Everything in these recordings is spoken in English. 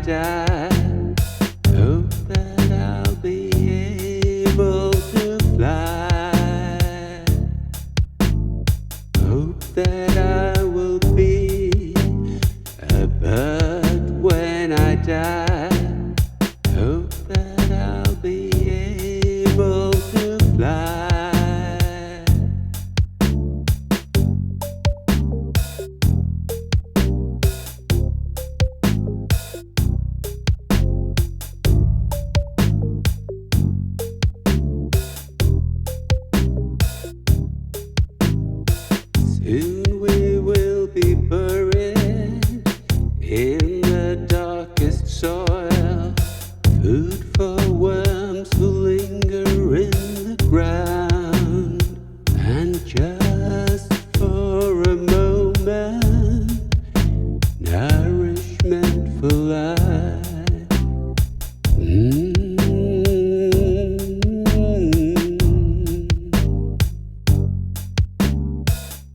die. Hope that I'll be able to fly. Hope that I will be a bird when I die. Hope that I'll be able to fly. Soon we will be buried in the darkest soil. Food for worms who linger in the ground. And just for a moment, nourishment for life.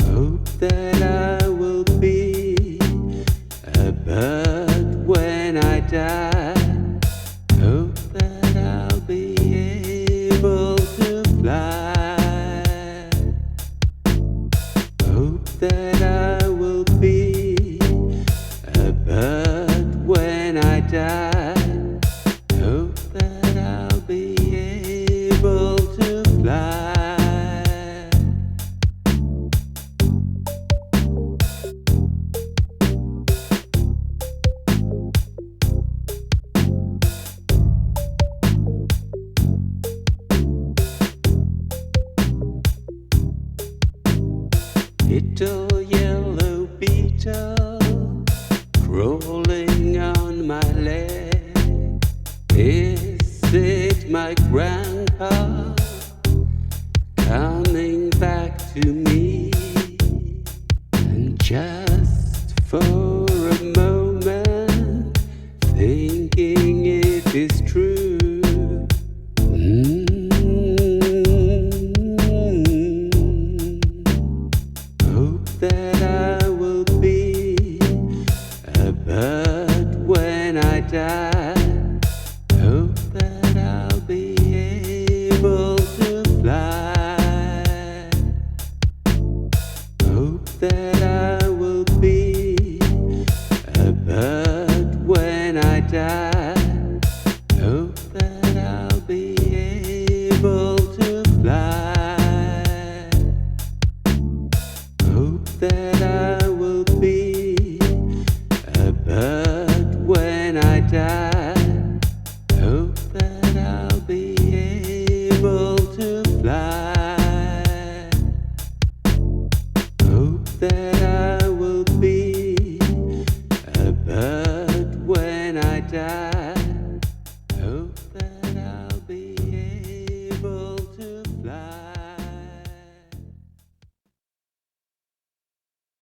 Hope that I will be a bird when I die. Hope that I'll be able to fly. Hope that I will be a bird when I die. Hope that I'll be able to fly. Little yellow beetle crawl